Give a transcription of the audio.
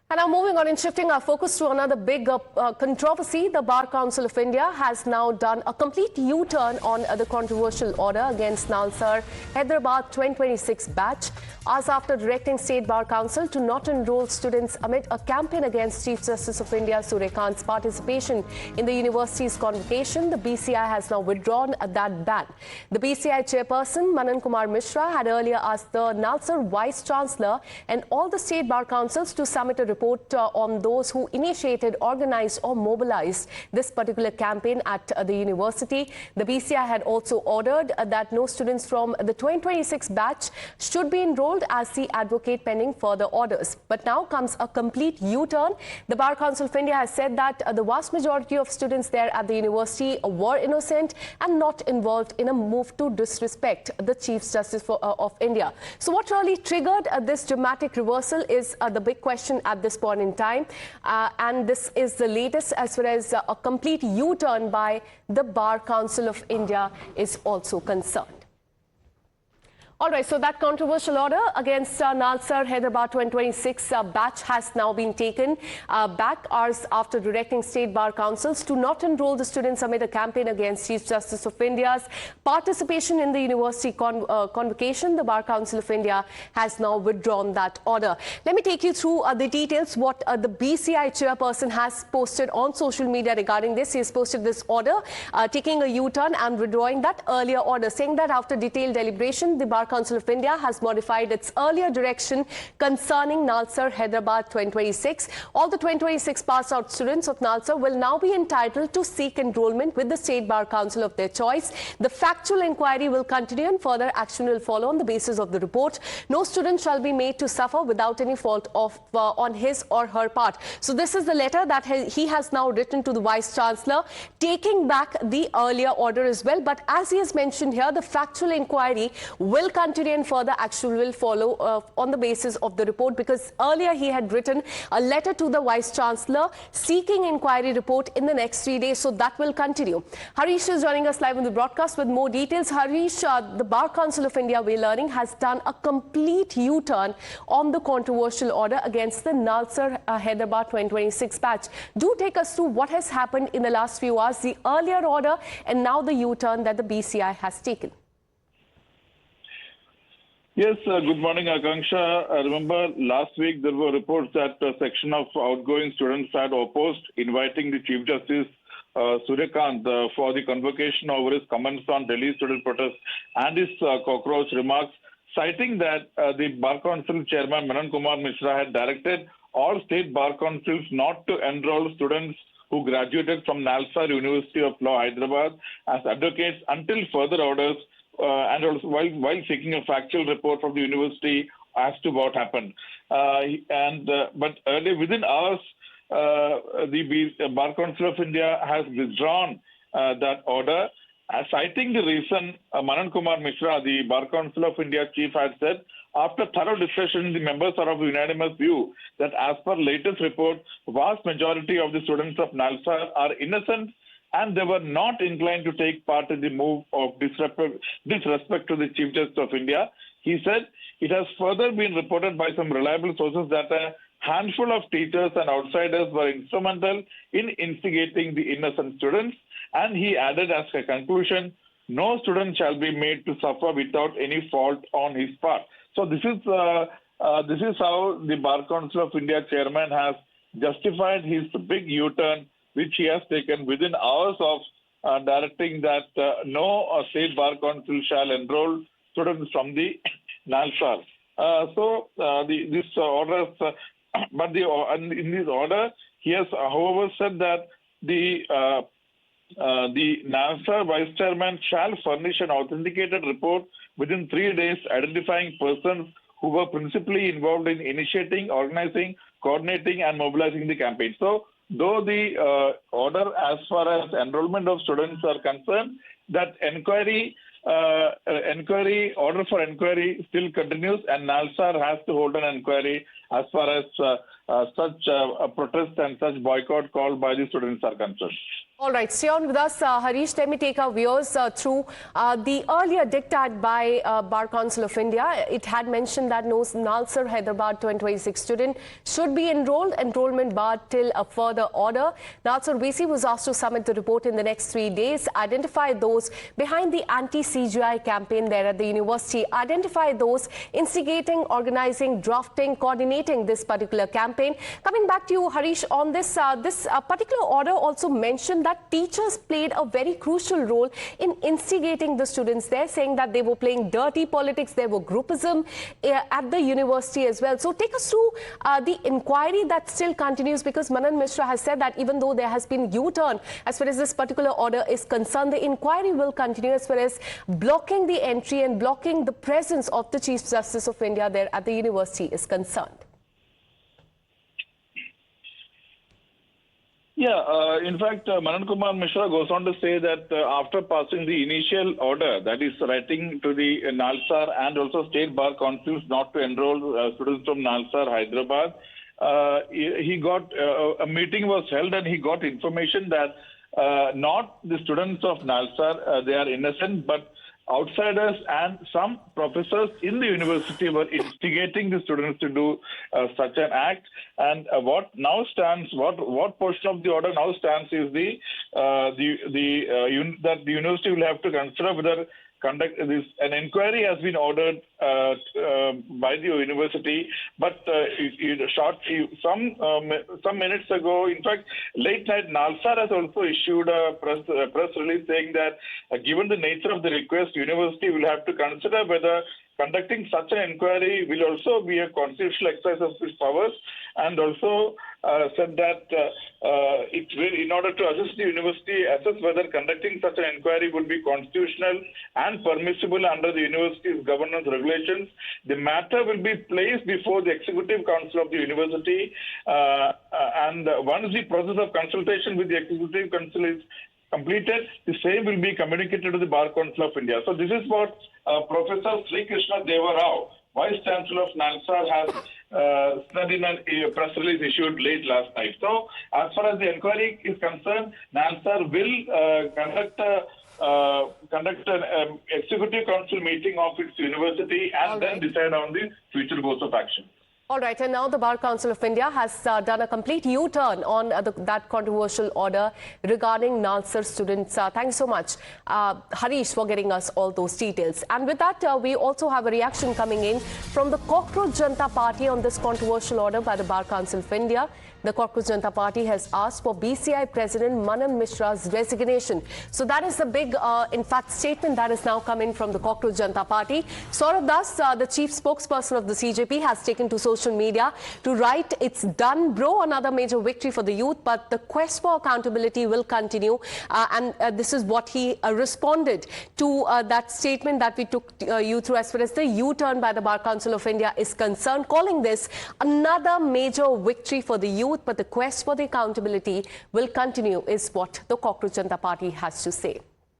And now moving on and shifting our focus to another big controversy, the Bar Council of India has now done a complete U-turn on the controversial order against Nalsar Hyderabad 2026 batch, as after directing State Bar Council to not enroll students amid a campaign against Chief Justice of India Suryakant's participation in the university's convocation. The BCI has now withdrawn that ban. The BCI chairperson Manan Kumar Mishra had earlier asked the Nalsar Vice Chancellor and all the State Bar Councils to submit a report on those who initiated, organized or mobilized this particular campaign at the university. The BCI had also ordered that no students from the 2026 batch should be enrolled as the advocate pending further orders. But now comes a complete U-turn. The Bar Council of India has said that the vast majority of students there at the university were innocent and not involved in a move to disrespect the Chief Justice of India. So what really triggered this dramatic reversal is the big question at this point in time, and this is the latest as far as a complete U-turn by the Bar Council of India is also concerned. All right, so that controversial order against Nalsar Hyderabad 2026 batch has now been taken back hours after directing State Bar Councils to not enroll the students amid a campaign against Chief Justice of India's participation in the university convocation. The Bar Council of India has now withdrawn that order. Let me take you through the details, what the BCI chairperson has posted on social media regarding this. He has posted this order, taking a U-turn and withdrawing that earlier order, saying that after detailed deliberation, the Bar Council of India has modified its earlier direction concerning Nalsar Hyderabad 2026. All the 2026 passed out students of Nalsar will now be entitled to seek enrollment with the State Bar Council of their choice. The factual inquiry will continue and further action will follow on the basis of the report. No student shall be made to suffer without any fault on his or her part. So this is the letter that he has now written to the Vice Chancellor, taking back the earlier order as well. But as he has mentioned here, the factual inquiry will continue and further action will follow on the basis of the report, because earlier he had written a letter to the Vice Chancellor seeking inquiry report in the next 3 days. So that will continue. Harish is joining us live on the broadcast with more details. Harish, the Bar Council of India, we're learning, has done a complete U-turn on the controversial order against the Nalsar Hyderabad 2026 batch. Do take us through what has happened in the last few hours, the earlier order and now the U-turn that the BCI has taken. Yes, good morning, Akanksha. Remember, last week there were reports that a section of outgoing students had opposed inviting the Chief Justice Suryakant for the convocation over his comments on Delhi student protests and his cockroach remarks, citing that the Bar Council Chairman Manan Kumar Mishra had directed all state bar councils not to enroll students who graduated from Nalsar University of Law, Hyderabad, as advocates until further orders, and also while seeking a factual report from the university as to what happened. But earlier, within hours, the Bar Council of India has withdrawn that order, citing the reason. Manan Kumar Mishra, the Bar Council of India chief, had said, after thorough discussion, the members are of unanimous view that as per latest report, vast majority of the students of Nalsar are innocent and they were not inclined to take part in the move of disrespect to the Chief Justice of India. He said it has further been reported by some reliable sources that a handful of teachers and outsiders were instrumental in instigating the innocent students. And he added as a conclusion, no student shall be made to suffer without any fault on his part. So this is how the Bar Council of India chairman has justified his big U-turn, which he has taken within hours of directing that no State Bar Council shall enroll students from the Nalsar. This order, in this order, he has, however, said that the Nalsar Vice Chairman shall furnish an authenticated report within 3 days identifying persons who were principally involved in initiating, organizing, coordinating and mobilizing the campaign. So, though the order as far as enrollment of students are concerned, that order for inquiry still continues, and Nalsar has to hold an inquiry as far as such a protest and such boycott called by the students are concerned. All right, stay on with us. Harish, let me take our viewers through the earlier diktat by Bar Council of India. It had mentioned that no Nalsar Hyderabad 2026 student should be enrolled. Enrollment barred till a further order. Nalsar VC was asked to submit the report in the next 3 days, identify those behind the anti-CGI campaign there at the university, identify those instigating, organizing, drafting, coordinating this particular campaign. Coming back to you, Harish, on this, this particular order also mentioned that teachers played a very crucial role in instigating the students there, saying that they were playing dirty politics, there were groupism at the university as well. So take us through the inquiry that still continues, because Manan Mishra has said that even though there has been U-turn as far as this particular order is concerned, the inquiry will continue as far as blocking the entry and blocking the presence of the Chief Justice of India there at the university is concerned. Yeah, in fact, Manan Kumar Mishra goes on to say that after passing the initial order, that is writing to the Nalsar and also state bar councils not to enroll students from Nalsar, Hyderabad, he got a meeting was held and he got information that not the students of Nalsar, they are innocent, but outsiders and some professors in the university were instigating the students to do such an act. And what now stands, what portion of the order now stands is that the university will have to consider whether conduct this. An inquiry has been ordered by the university, but some minutes ago, in fact, late night, Nalsar has also issued a press release saying that given the nature of the request, university will have to consider whether conducting such an inquiry will also be a constitutional exercise of its powers, and also said that it will, in order to assist the university, assess whether conducting such an inquiry would be constitutional and permissible under the university's governance regulations. The matter will be placed before the Executive Council of the university, and once the process of consultation with the Executive Council is completed, the same will be communicated to the Bar Council of India. So this is what Professor Sri Krishna Deva Rao, Vice Chancellor of Nalsar, has said in a press release issued late last night. So as far as the inquiry is concerned, Nalsar will conduct an Executive Council meeting of its university and then decide on the future course of action. All right, and now the Bar Council of India has done a complete U-turn on that controversial order regarding Nalsar students. Thanks so much, Harish, for getting us all those details. And with that, we also have a reaction coming in from the Cockroach Janta Party on this controversial order by the Bar Council of India. The Cockroach Janta Party has asked for BCI President Manan Mishra's resignation. So that is the big, in fact, statement that is now coming from the Cockroach Janta Party. Saurav Das, the chief spokesperson of the CJP, has taken to social media to write, "It's done, bro," another major victory for the youth, but the quest for accountability will continue. And this is what he responded to that statement that we took you through as far as the U-turn by the Bar Council of India is concerned, calling this another major victory for the youth, but the quest for the accountability will continue, is what the Cockroach Janta Party has to say.